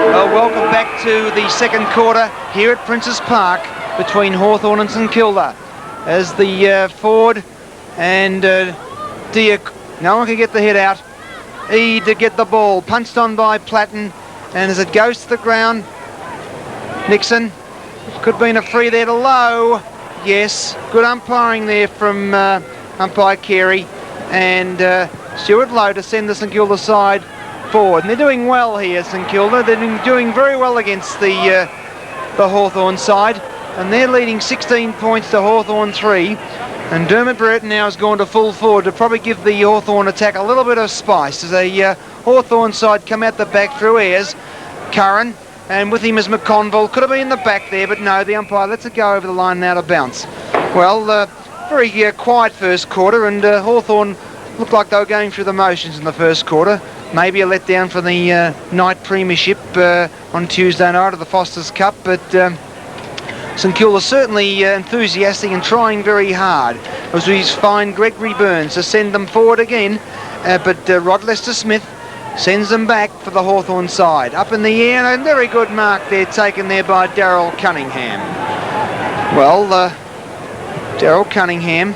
Well, welcome back to the second quarter here at Princes Park between Hawthorn and St Kilda. As the forward and Deer, no one can get the head out. To get the ball, punched on by Platten, and as it goes to the ground, Nixon, could have been a free there to Lowe. Yes, good umpiring there from umpire Carey and Stuart Lowe to send the St Kilda side forward. And they're doing well here, St Kilda. They're doing very well against the Hawthorn side, and they're leading 16 points to Hawthorn 3. And Dermot Brereton now has gone to full forward to probably give the Hawthorn attack a little bit of spice as a Hawthorn side come out the back through Ayres, Curran, and with him is McConville. Could have been in the back there, but no, the umpire lets it go over the line now to bounce. Well, very quiet first quarter, and Hawthorn looked like they were going through the motions in the first quarter. Maybe a letdown for the night premiership on Tuesday night of the Foster's Cup, but St Kilda certainly enthusiastic and trying very hard as we find Gregory Burns to send them forward again, but Rod Lester-Smith sends them back for the Hawthorn side. Up in the air, and a very good mark there taken there by Darryl Cunningham. Well, Darryl Cunningham,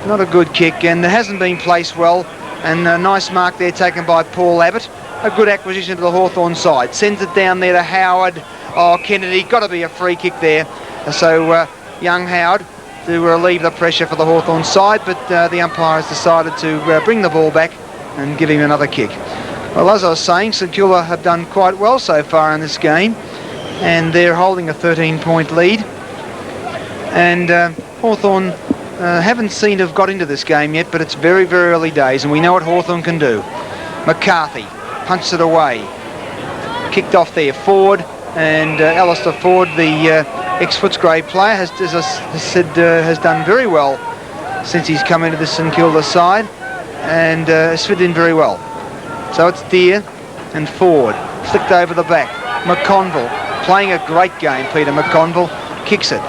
not a good kick, and it hasn't been placed well, and a nice mark there taken by Paul Abbott. A good acquisition to the Hawthorn side. Sends it down there to Howard. Oh, Kennedy, got to be a free kick there. So young Howard to relieve the pressure for the Hawthorn side, but the umpire has decided to bring the ball back and give him another kick. Well, as I was saying, St Kilda have done quite well so far in this game, and they're holding a 13-point lead. And Hawthorn haven't seemed to have got into this game yet, but it's very, very early days, and we know what Hawthorn can do. McCarthy punched it away. Kicked off there forward, and Alistair Ford, the ex-Footscray player, has done very well since he's come into the St Kilda side, and has fit in very well. So it's Deer and Ford, flicked over the back. McConville playing a great game. Peter McConville kicks it.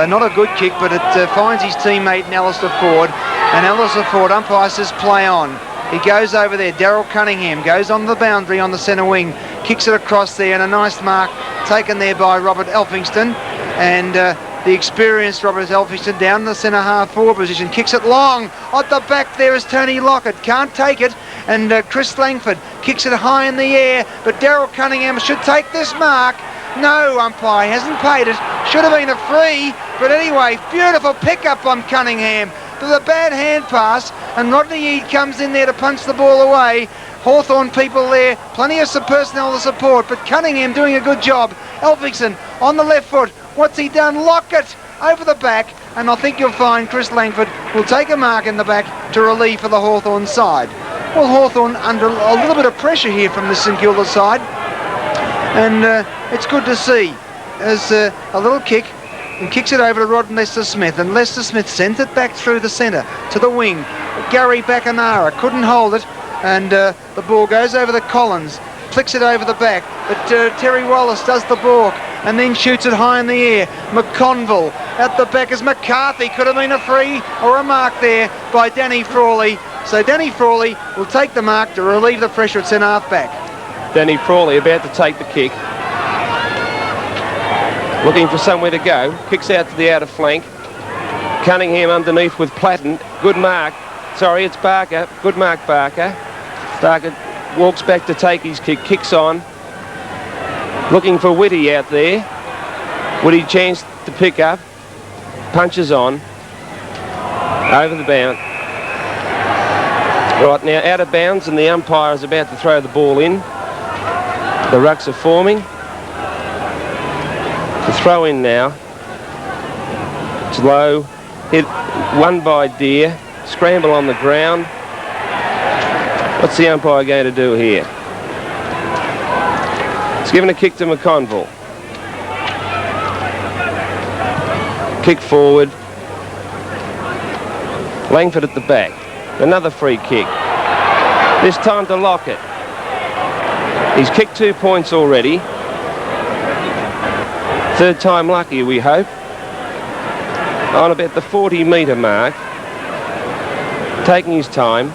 Not a good kick, but it finds his teammate in Alistair Ford, and Alistair Ford, umpire says play on. He goes over there. Darryl Cunningham goes on the boundary on the centre wing, kicks it across there, and a nice mark taken there by Robert Elphingston, and the experienced Robert Elphingston down in the centre half forward position, kicks it long. At the back there is Tony Lockett, can't take it, and Chris Langford kicks it high in the air, but Darryl Cunningham should take this mark. No, umpire hasn't paid it. Should have been a free, but anyway, beautiful pickup on Cunningham. With a bad hand pass, and Rodney Eade comes in there to punch the ball away. Hawthorn people there, plenty of personnel to support, but Cunningham doing a good job. Elphingston on the left foot. What's he done? Lockett over the back, and I think you'll find Chris Langford will take a mark in the back to relieve for the Hawthorn side. Well, Hawthorn under a little bit of pressure here from the St Kilda side, and it's good to see as a little kick, and kicks it over to Rod Lester-Smith, and Lester-Smith sends it back through the centre to the wing. Gary Bacanara couldn't hold it, and the ball goes over to Collins, flicks it over the back, but Terry Wallace does the balk and then shoots it high in the air. McConville at the back as McCarthy, could have been a free or a mark there by Danny Frawley. So Danny Frawley will take the mark to relieve the pressure at centre half back. Danny Frawley about to take the kick. Looking for somewhere to go. Kicks out to the outer flank. Cunningham underneath with Platten. Good mark. Sorry, it's Barker. Good mark, Barker. Barker walks back to take his kick. Kicks on. Looking for Whitty out there. Whitty chance to pick up. Punches on. Over the bound. Right, now out of bounds, and the umpire is about to throw the ball in. The rucks are forming. The throw in now. It's low. Hit one by Deer. Scramble on the ground. What's the umpire going to do here? It's given a kick to McConville. Kick forward. Langford at the back. Another free kick. This time to Lockett. He's kicked 2 points already. Third time lucky, we hope. On about the 40-metre mark. Taking his time.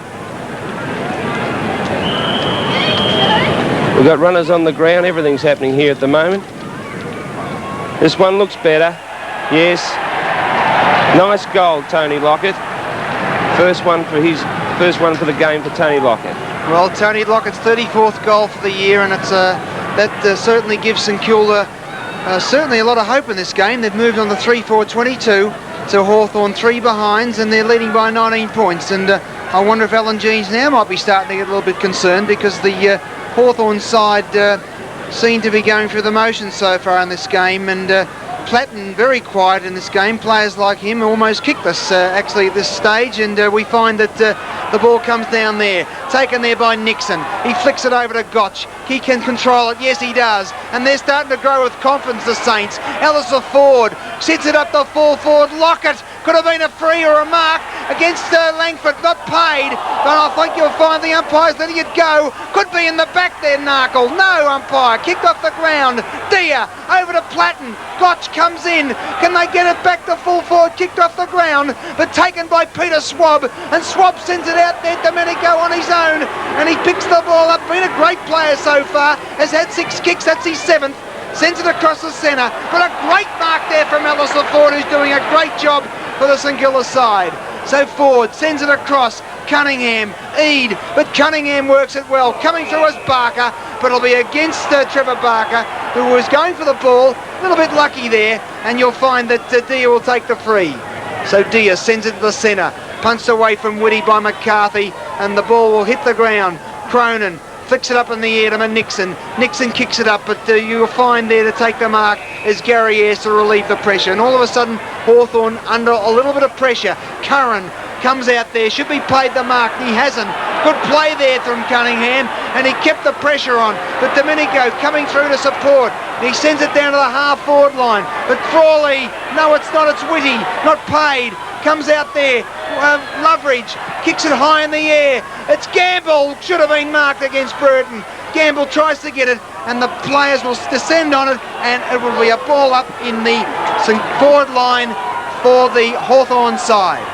We've got runners on the ground. Everything's happening here at the moment. This one looks better. Yes. Nice goal, Tony Lockett. First one for the game for Tony Lockett. Well, Tony Lockett's 34th goal for the year, and it's that certainly gives St Kilda certainly a lot of hope in this game. They've moved on to 3-4-22 to Hawthorn 3 behinds, and they're leading by 19 points. And I wonder if Alan Jeans now might be starting to get a little bit concerned, because the Hawthorn side seem to be going through the motions so far in this game, and Platten very quiet in this game. Players like him almost kicked us actually at this stage, and we find that the ball comes down there, taken there by Nixon. He flicks it over to Gotch. He can control it, yes he does, and they're starting to grow with confidence, the Saints. Ellis the forward, sits it up the full forward. Lockett, could have been a free or a mark against Langford, not paid, but I think you'll find the umpire's letting it go. Could be in the back there, Narkle. No, umpire, kicked off the ground. Deer, over to Platten. Gotch comes in. Can they get it back to full forward? Kicked off the ground, but taken by Peter Swab, and Swab sends it out there. Domenico on his own, and he picks the ball up. Been a great player so far. Has had 6 kicks. That's his 7th. Sends it across the centre, but a great mark there from Ellis the forward, who's doing a great job for the St Kilda side. So forward, sends it across. Cunningham, Eade, but Cunningham works it well. Coming through as Barker, but it'll be against Trevor Barker, who was going for the ball. A little bit lucky there, and you'll find that Deer will take the free. So Deer sends it to the centre, punched away from Whitty by McCarthy, and the ball will hit the ground. Cronin flicks it up in the air to Nixon. Nixon kicks it up, but you'll find there to take the mark is Gary Ayres to relieve the pressure. And all of a sudden, Hawthorn under a little bit of pressure. Curran comes out there, should be paid the mark, and he hasn't. Good play there from Cunningham, and he kept the pressure on. But Domenico coming through to support. He sends it down to the half-forward line. But Frawley, no it's not, it's Whitty, not paid. Comes out there, Loveridge kicks it high in the air. It's Gamble, should have been marked against Burton. Gamble tries to get it, and the players will descend on it, and it will be a ball up in the forward line for the Hawthorn side.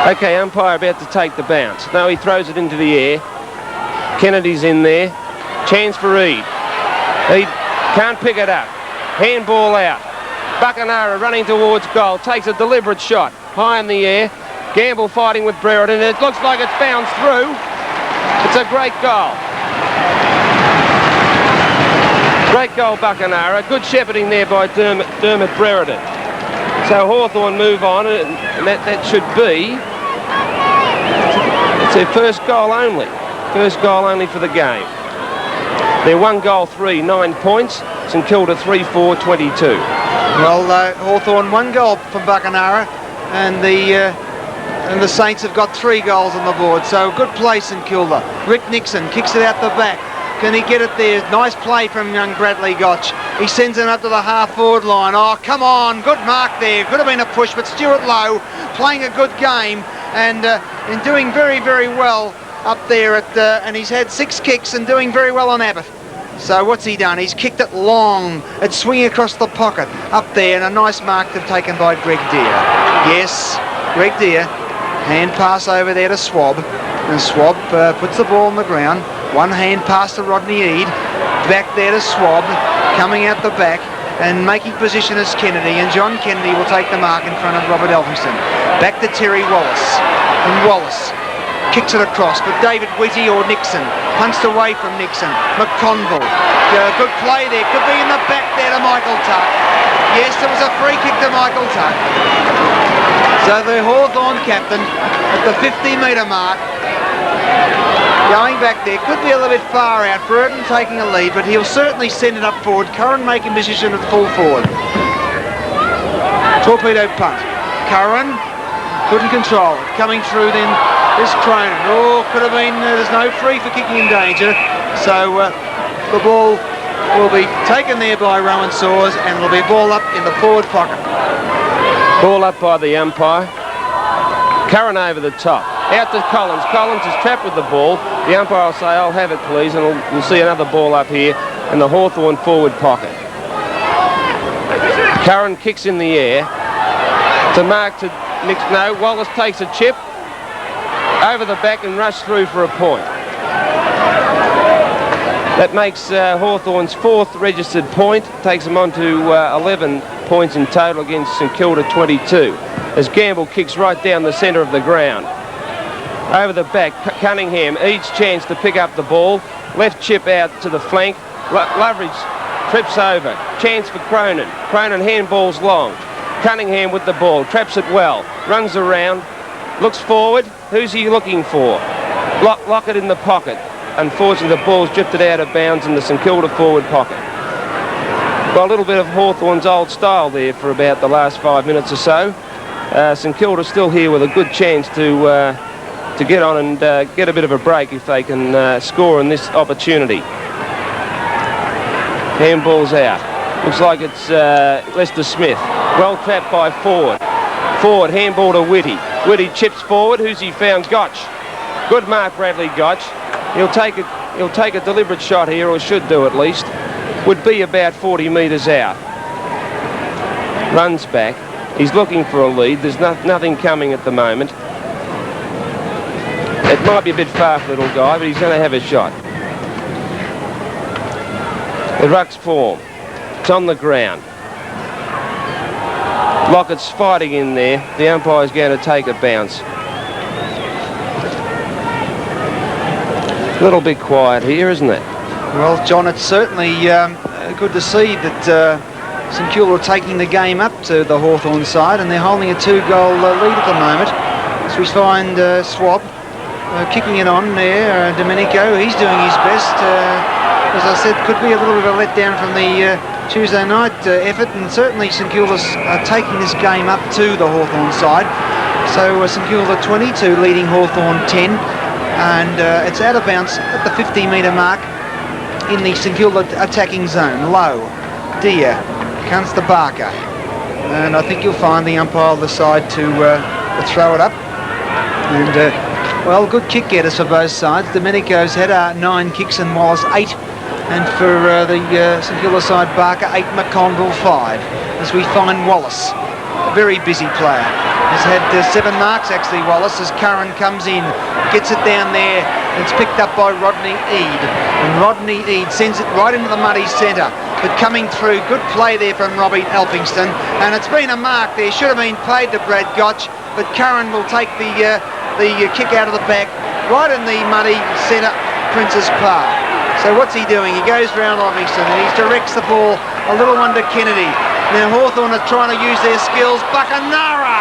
Okay, umpire about to take the bounce. No, he throws it into the air. Kennedy's in there. Chance for Eade. He can't pick it up. Handball out. Buckenara running towards goal. Takes a deliberate shot. High in the air. Gamble fighting with Brereton. It looks like it's bounced through. It's a great goal. Great goal, Buckenara. Good shepherding there by Dermot Brereton. So Hawthorn move on, and that should be... It's their first goal only. First goal only for the game. They're 1 goal 3, 9 points. St Kilda 3-4-22. Well, Hawthorn 1 goal from Buckenara, and the Saints have got 3 goals on the board. So good play, St Kilda. Rick Nixon kicks it out the back. Can he get it there? Nice play from young Bradley Gotch. He sends it up to the half-forward line. Oh, come on. Good mark there. Could have been a push, but Stuart Lowe playing a good game and doing very, very well up there. And he's had 6 kicks and doing very well on Abbott. So what's he done? He's kicked it long. It's swinging across the pocket up there, and a nice mark taken by Greg Deer. Yes, Greg Deer. Hand pass over there to Swab. And Swab puts the ball on the ground. 1 hand pass to Rodney Eade, back there to Swab, coming out the back and making position as Kennedy, and John Kennedy will take the mark in front of Robert Elphinstone. Back to Terry Wallace, and Wallace kicks it across, but David Whitty or Nixon, punched away from Nixon. McConville, good play there, could be in the back there to Michael Tuck. Yes, there was a free kick to Michael Tuck. So the Hawthorn captain at the 50-metre mark, going back there, could be a little bit far out. Burton taking a lead, but he'll certainly send it up forward. Curran making position at full forward. Torpedo punt. Curran couldn't control it. Coming through then is Cronin. Oh, could have been, there's no free for kicking in danger. So the ball will be taken there by Rowan Saws, and it'll be a ball up in the forward pocket. Ball up by the umpire. Curran over the top. Out to Collins. Collins is trapped with the ball. The umpire will say, I'll have it please, and we'll see another ball up here in the Hawthorn forward pocket. Curran kicks in the air to mark to Nixon. No, Wallace takes a chip over the back and rushes through for a point. That makes Hawthorn's 4th registered point, takes them on to 11 points in total against St Kilda 22, as Gamble kicks right down the centre of the ground. Over the back, Cunningham, each chance to pick up the ball, left chip out to the flank, Loveridge trips over, chance for Cronin, Cronin handballs long, Cunningham with the ball, traps it well, runs around, looks forward, who's he looking for? Lockett in the pocket. Unfortunately, the ball's drifted out of bounds in the St Kilda forward pocket. Well, a little bit of Hawthorn's old style there for about the last 5 minutes or so. St Kilda still here with a good chance to get on and get a bit of a break if they can score in this opportunity. Handball's out. Looks like it's Lester Smith. Well trapped by Ford. Ford, handball to Whitty. Whitty chips forward. Who's he found? Gotch. Good mark, Bradley Gotch. He'll take a deliberate shot here, or should do at least. Would be about 40 metres out. Runs back. He's looking for a lead. There's nothing coming at the moment. It might be a bit far for little guy, but he's going to have a shot. The ruck's form. It's on the ground. Lockett's fighting in there. The umpire's going to take a bounce. A little bit quiet here, isn't it? Well, John, it's certainly good to see that St Kilda are taking the game up to the Hawthorn side, and they're holding a 2-goal lead at the moment. As we find Swab kicking it on there. Domenico, he's doing his best. As I said, could be a little bit of a letdown from the Tuesday night effort, and certainly St Kilda's taking this game up to the Hawthorn side. So St Kilda 22 leading Hawthorn 10. And it's out of bounds at the 50-metre mark in the St Kilda attacking zone. Low, Deer, comes to Barker, and I think you'll find the umpire will decide to throw it up. And well, good kick getters for both sides. Domenico's had 9 kicks and Wallace 8, and for the St Kilda side, Barker 8, McConville 5. As we find Wallace, a very busy player. Has had 7 marks actually, Wallace, as Curran comes in, gets it down there, and it's picked up by Rodney Eade. And Rodney Eade sends it right into the muddy centre. But coming through, good play there from Robbie Elphingston. And it's been a mark there, should have been played to Brad Gotch, but Curran will take the kick out of the back, right in the muddy centre, Princes Park. So what's he doing? He goes round Elphingston and he directs the ball a little one to Kennedy. Now Hawthorn are trying to use their skills. Buchanara!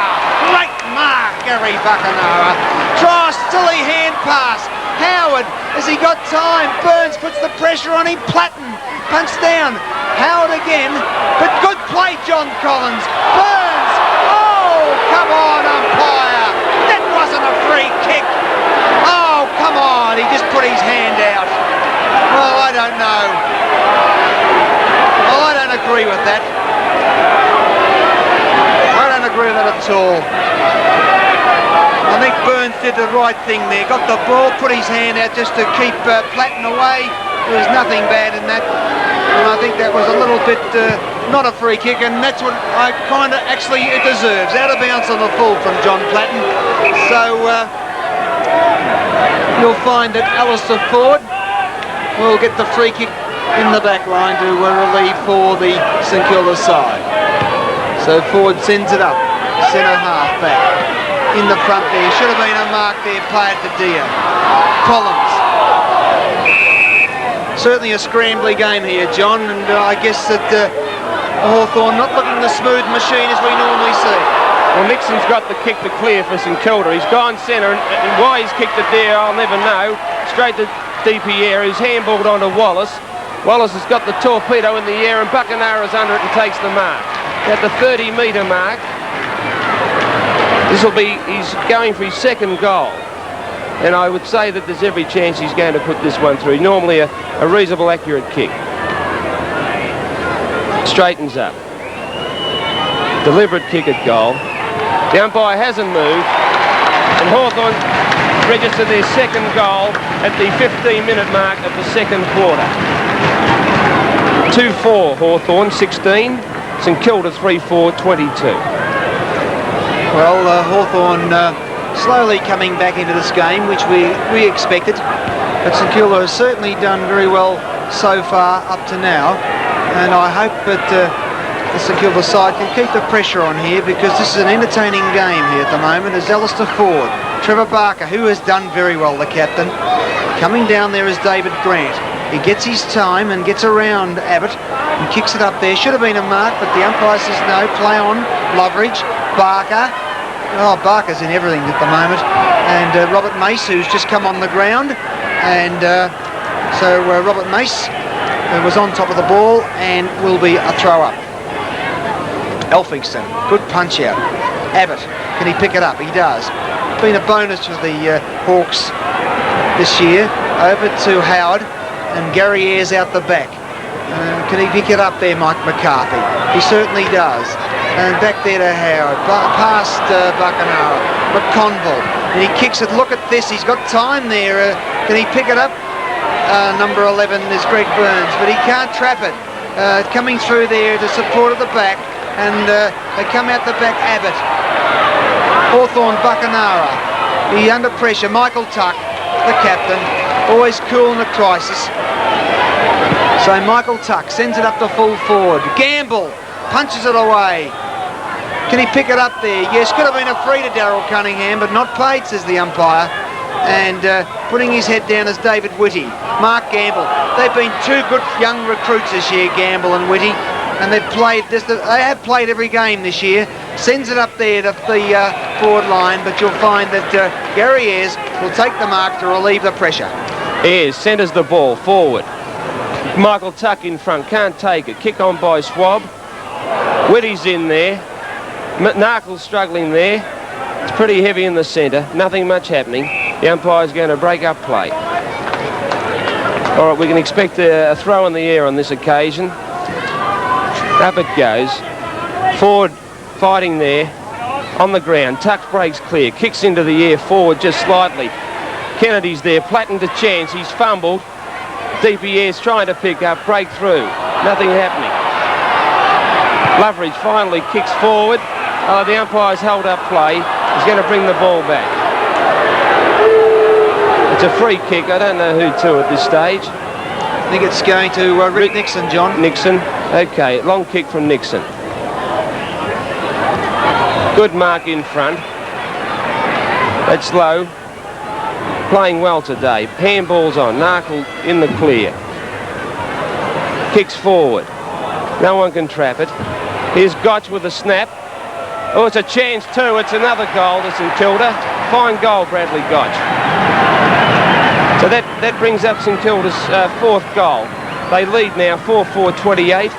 Great mark, Gary Buchanara. Tries silly hand pass. Howard, has he got time? Burns puts the pressure on him. Platten punts down. Howard again, but good play, John Collins. Burns! Oh, come on, umpire. That wasn't a free kick. Oh, come on. He just put his hand out. Well, I don't know. Well, I don't agree with that. I don't agree with that at all. I think Burns did the right thing there. Got the ball, put his hand out just to keep Platten away. There was nothing bad in that. And I think that was a little bit not a free kick, and that's what I kind of actually it deserves. Out of bounds on the full from John Platten. So you'll find that Alistair Ford will get the free kick in the back line to relieve for the St Kilda side. So Ford sends it up, centre half back. In the front there, should have been a mark there, played to Deer. Collins. Certainly a scrambly game here, John, and I guess that Hawthorn not looking the smooth machine as we normally see. Well, Nixon's got the kick to clear for St Kilda. He's gone centre, and why he's kicked it there, I'll never know. Straight to DPR, who's handballed onto Wallace. Wallace has got the torpedo in the air, and Buchanara's under it and takes the mark. At the 30-metre mark, he's going for his 2nd goal. And I would say that there's every chance he's going to put this one through. Normally a reasonable, accurate kick. Straightens up. Deliberate kick at goal. The umpire hasn't moved. And Hawthorn register their 2nd goal at the 15-minute mark of the 2nd quarter. 2-4 Hawthorn, 16. St Kilda 3-4, 22. Well, Hawthorn slowly coming back into this game, which we expected. But St Kilda has certainly done very well so far up to now, and I hope that the St Kilda side can keep the pressure on here, because this is an entertaining game here at the moment. As Alistair Ford, Trevor Barker, who has done very well, the captain. Coming down there is David Grant. He gets his time and gets around Abbott and kicks it up there. Should have been a mark, but the umpire says no. Play on. Loveridge. Barker. Oh, Barker's in everything at the moment. And Robert Mace, who's just come on the ground. And so Robert Mace was on top of the ball and will be a throw up. Elphingston, good punch out. Abbott, can he pick it up? He does. Been a bonus for the Hawks this year. Over to Howard, and Gary Ayres out the back. Can he pick it up there, Mike McCarthy? He certainly does. And back there to Howard, past Buckenara, McConville, and he kicks it. Look at this, he's got time there. Can he pick it up? Number 11 is Greg Burns, but he can't trap it. Coming through there to support at the back, and they come out the back. Abbott, Hawthorn, Buckenara, he under pressure. Michael Tuck, the captain, always cool in a crisis. So Michael Tuck sends it up to full forward. Gamble punches it away. Can he pick it up there? Yes, could have been a free to Daryl Cunningham, but not paid, says the umpire. And putting his head down is David Whitty. Mark Gamble. They've been two good young recruits this year, Gamble and Whitty, and they've played this. They have played every game this year. Sends it up there to the forward line, but you'll find that Gary Ayres will take the mark to relieve the pressure. Ayres centres the ball forward. Michael Tuck in front, can't take it. Kick on by Swab. Whitty's in there. Narkle's struggling there. It's pretty heavy in the centre. Nothing much happening. The umpire's going to break up play. All right, we can expect a throw in the air on this occasion. Up it goes. Ford fighting there on the ground. Tuck breaks clear. Kicks into the air forward just slightly. Kennedy's there. Platten to chance. He's fumbled. DPS trying to pick up. Break through. Nothing happening. Loveridge finally kicks forward. The umpire's held up play. He's going to bring the ball back. It's a free kick. I don't know who to at this stage. I think it's going to Rick Nixon, John. Nixon. Okay, long kick from Nixon. Good mark in front. That's low. Playing well today. Handball's on. Narkle in the clear. Kicks forward. No one can trap it. Here's Gotch with a snap. Oh, it's a chance too. It's another goal to St Kilda. Fine goal, Bradley Gotch. So that brings up St Kilda's fourth goal. They lead now 4-4-28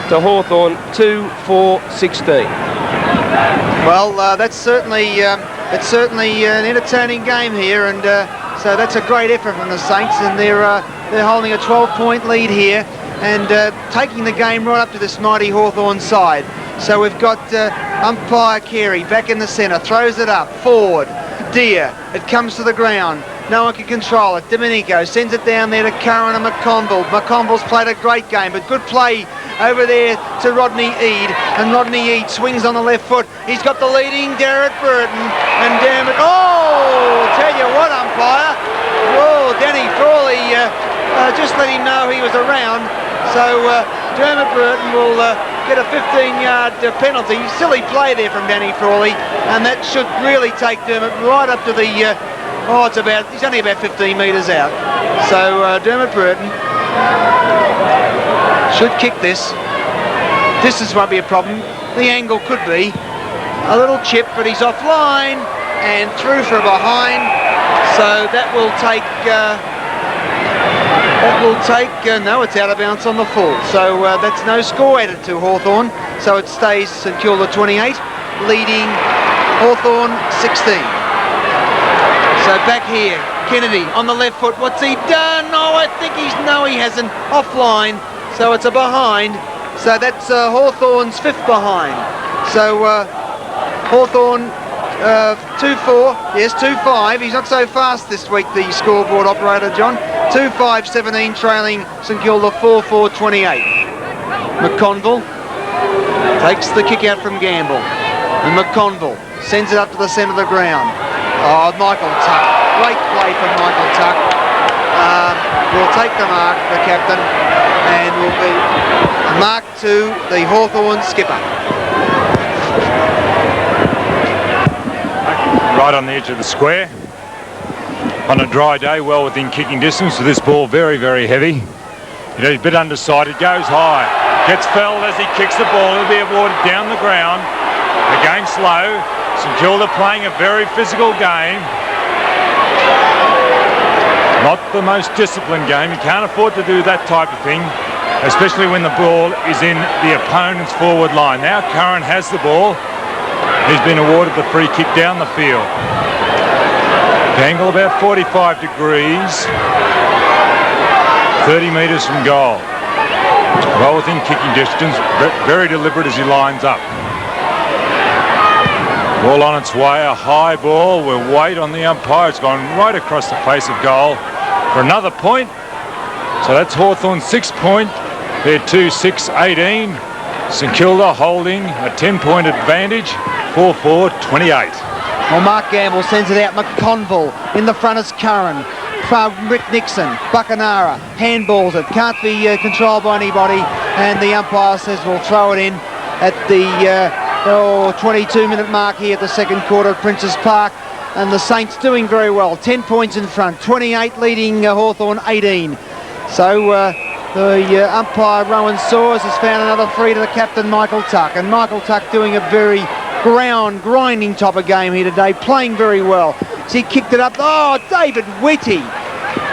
to Hawthorn 2-4-16. Well, that's certainly it's certainly an entertaining game here, and so that's a great effort from the Saints, and they're holding a 12-point lead here and taking the game right up to this mighty Hawthorn side. So we've got umpire Carey back in the centre, throws it up, forward, Deer, it comes to the ground. No one can control it. Domenico sends it down there to Curran and McConville. McConville's played a great game, but good play over there to Rodney Eade. And Rodney Eade swings on the left foot. He's got the leading Derek Burton. And damn it. Oh, tell you what, umpire. Whoa, Danny Frawley just let him know he was around. So Dermot Burton will get a 15-yard penalty. Silly play there from Danny Frawley. And that should really take Dermot right up to the... he's only about 15 metres out. So Dermot Burton should kick this. Distance won't be a problem. The angle could be a little chip, but he's offline and through for behind. So that will take, no, it's out of bounds on the full. So that's no score added to Hawthorn. So it stays St Kilda 28, leading Hawthorn 16. So back here, Kennedy on the left foot. What's he done? Oh, I think he hasn't. Offline. So it's a behind. So that's Hawthorn's fifth behind. So Hawthorn 2-4. Yes, 2-5. He's not so fast this week, the scoreboard operator, John. 2-5-17 trailing St Kilda 4-4-28. McConville takes the kick out from Gamble. And McConville sends it up to the centre of the ground. Oh, Michael Tuck. Great play from Michael Tuck. will take the mark, the captain, and will be marked to the Hawthorn skipper. Right on the edge of the square. On a dry day, well within kicking distance with this ball very, very heavy. He's a bit undecided, goes high. Gets felled as he kicks the ball. It'll be awarded down the ground. Again slow. St Kilda playing a very physical game. Not the most disciplined game. You can't afford to do that type of thing, especially when the ball is in the opponent's forward line. Now Curran has the ball. He's been awarded the free kick down the field. The angle about 45 degrees. 30 metres from goal. Well within kicking distance. Very deliberate as he lines up. Ball on its way, a high ball. We'll wait on the umpire. It's gone right across the face of goal for another point. So that's Hawthorn's 6 point. They're 2-6-18. St Kilda holding a 10-point advantage. 4-4-28. Well, Mark Gamble sends it out. McConville in the front is Curran. Rick Nixon, Buckanara, handballs it. Can't be controlled by anybody. And the umpire says we'll throw it in at the 22-minute mark here at the second quarter at Princes Park. And the Saints doing very well. 10 points in front. 28 leading Hawthorn 18. So the umpire Rowan Soares has found another free to the captain Michael Tuck. And Michael Tuck doing a very grinding type of game here today, playing very well. So he kicked it up. Oh, David Whitty.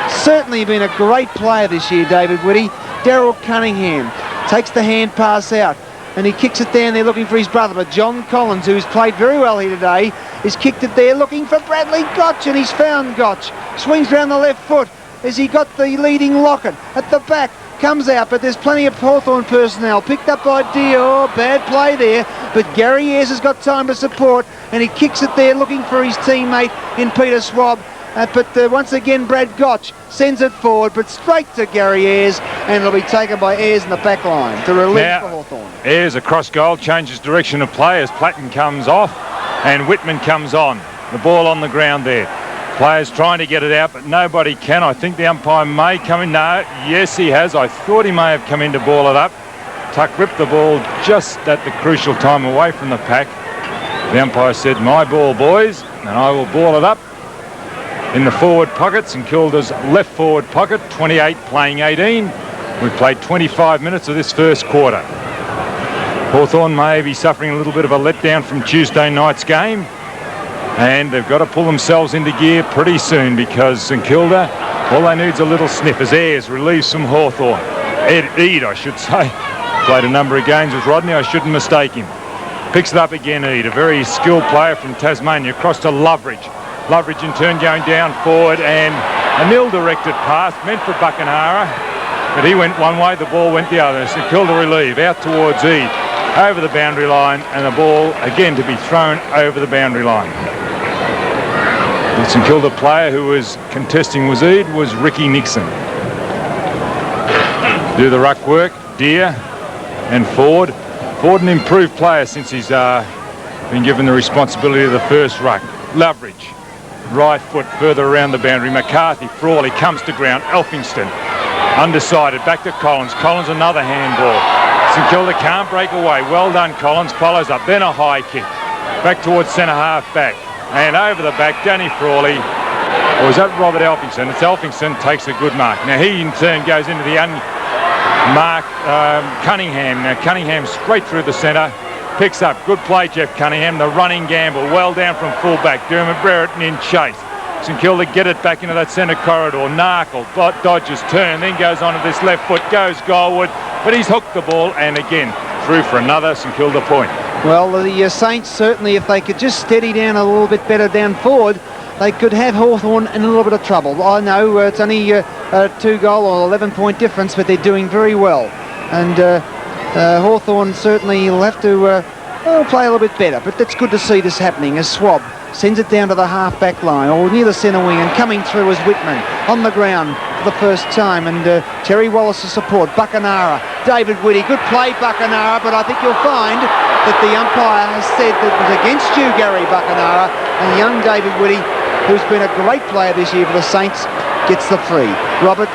Certainly been a great player this year, David Whitty. Daryl Cunningham takes the hand pass out and he kicks it down there looking for his brother. But John Collins, who's played very well here today, has kicked it there looking for Bradley Gotch, and he's found Gotch. Swings round the left foot as he got the leading Lockett at the back. Comes out, but there's plenty of Hawthorn personnel. Picked up by Dior. Bad play there. But Gary Ayres has got time to support, and he kicks it there looking for his teammate in Peter Schwab. But once again, Brad Gotch sends it forward, but straight to Gary Ayres, and it'll be taken by Ayres in the back line to relieve for Hawthorn. Ayres across goal, changes direction of play as Platten comes off and Whitman comes on. The ball on the ground there. Players trying to get it out, but nobody can. I think the umpire may come in. No, yes, he has. I thought he may have come in to ball it up. Tuck ripped the ball just at the crucial time away from the pack. The umpire said, my ball, boys, and I will ball it up in the forward pocket. St Kilda's left forward pocket, 28 playing 18. We've played 25 minutes of this first quarter. Hawthorn may be suffering a little bit of a letdown from Tuesday night's game. And they've got to pull themselves into gear pretty soon, because St Kilda, all they need is a little sniff as Ayres relieves from Hawthorn. Eade, I should say. Played a number of games with Rodney, I shouldn't mistake him. Picks it up again, Eade, a very skilled player from Tasmania, across to Loveridge. Loveridge in turn going down forward, and a nil-directed pass meant for Buckanara, but he went one way, the ball went the other. St Kilda relieve out towards Eade, over the boundary line, and the ball again to be thrown over the boundary line. The St Kilda player who was contesting was Eade was Ricky Nixon. Do the ruck work, Deer and Ford. Ford an improved player since he's been given the responsibility of the first ruck. Loveridge, right foot further around the boundary. McCarthy, Frawley comes to ground. Elphingston, undecided, back to Collins. Collins another handball. St Kilda can't break away. Well done, Collins. Follows up. Then a high kick. Back towards centre half back. And over the back, Danny Frawley. Or is that Robert Elphingston? It's Elphingston, takes a good mark. Now he in turn goes into the unmarked Cunningham. Now Cunningham straight through the centre. Picks up. Good play, Jeff Cunningham. The running gamble. Well down from fullback. Dermot Brereton in chase. St Kilda get it back into that centre corridor. Narkle dodges turn, then goes on to this left foot, goes goalward, but he's hooked the ball, and again through for another St Kilda point. Well, the Saints certainly, if they could just steady down a little bit better down forward, they could have Hawthorn in a little bit of trouble. I know it's only a 2-goal or 11-point difference, but they're doing very well. And Hawthorn certainly will have to play a little bit better, but it's good to see this happening as Schwab sends it down to the half-back line, or near the centre wing, and coming through is Whitman on the ground for the first time, and Terry Wallace's support. Buckanara, David Whitty, good play Buckanara, but I think you'll find that the umpire has said that it was against you, Gary Buckanara, and young David Whitty, who's been a great player this year for the Saints, gets the free. Robert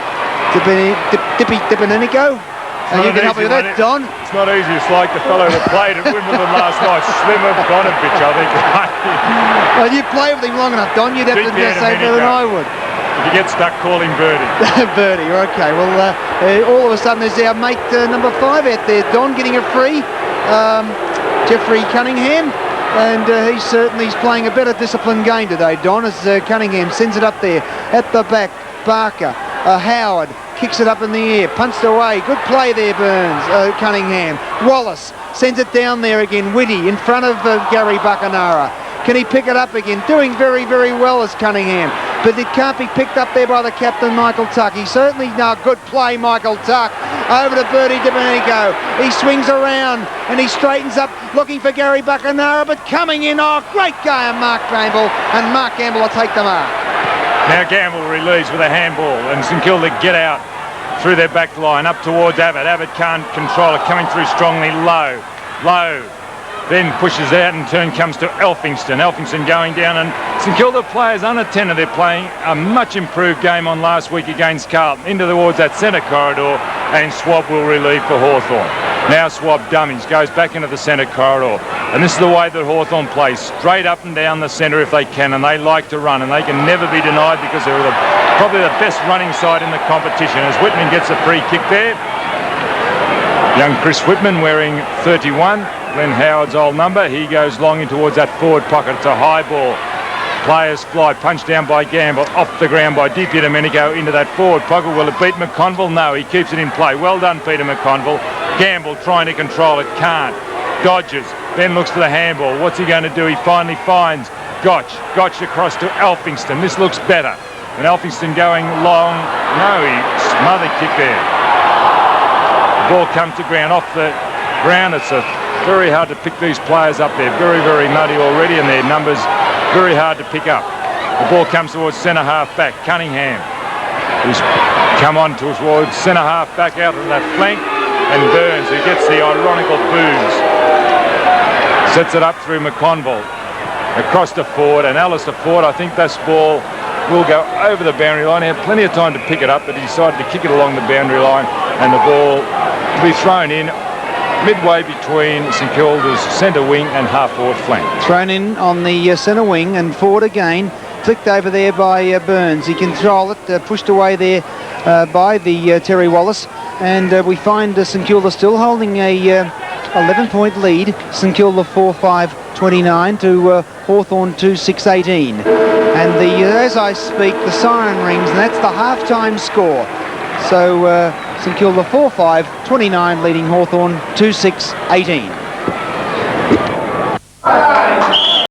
Dipinenico. And you can help me with that, Don. It's not easy. It's like the fellow that played at Wimbledon last night, Slimmer Bonovich, I think. Well, you play with him long enough, Don. You'd have to say better than I would. If you get stuck, call him Birdie. Birdie, okay. Well, all of a sudden there's our mate number 5 out there, Don, getting a free. Jeffrey Cunningham. And he's playing a better disciplined game today, Don, as Cunningham sends it up there at the back. Barker, Howard kicks it up in the air, punched away. Good play there, Cunningham. Wallace sends it down there again. Whitty in front of Gary Buckenara. Can he pick it up again? Doing very, very well as Cunningham. But it can't be picked up there by the captain, Michael Tuck. He certainly, good play, Michael Tuck. Over to Bertie Domenico. He swings around and he straightens up, looking for Gary Buckenara, but coming in, great game, Mark Gamble. And Mark Gamble will take the mark. Now Gamble relieves with a handball, and St Kilda get out through their back line, up towards Abbott. Abbott can't control it, coming through strongly, low. Then pushes out, and turn comes to Elphingston. Elphingston going down, and St Kilda players unattended. They're playing a much improved game on last week against Carlton. Into towards that centre corridor, and Swab will relieve for Hawthorn. Now Swab dummies, goes back into the centre corridor. And this is the way that Hawthorn plays, straight up and down the centre if they can, and they like to run, and they can never be denied because they're probably the best running side in the competition. As Whitman gets a free kick there. Young Chris Whitman wearing 31, Glenn Howard's old number. He goes long in towards that forward pocket. It's a high ball. Players fly, punched down by Gamble, off the ground by Domenico into that forward pocket. Will it beat McConville? No, he keeps it in play. Well done, Peter McConville. Gamble trying to control it, can't. Dodges, then looks for the handball. What's he going to do? He finally finds Gotch. Gotch across to Elphingston. This looks better. And Elphingston going long. No, he smothered kick there. The ball comes to ground, off the ground. It's very hard to pick these players up. They're very, very muddy already, and their numbers very hard to pick up. The ball comes towards centre half back. Cunningham, who's come on towards centre half back out on that flank, and Burns, who gets the ironical booze. Sets it up through McConville, across to Ford, and Alistair Ford, I think this ball will go over the boundary line. He had plenty of time to pick it up, but he decided to kick it along the boundary line, and the ball will be thrown in midway between St Kilda's centre wing and half-forward flank. Thrown in on the centre wing, and Ford again, flicked over there by Burns. He controlled it, pushed away there by the Terry Wallace, and we find St Kilda still holding a 11-point lead. St Kilda 4-5-29 to Hawthorn 2-6-18. And as I speak, the siren rings, and that's the half-time score. So St Kilda 4-5-29 leading Hawthorn 2-6-18.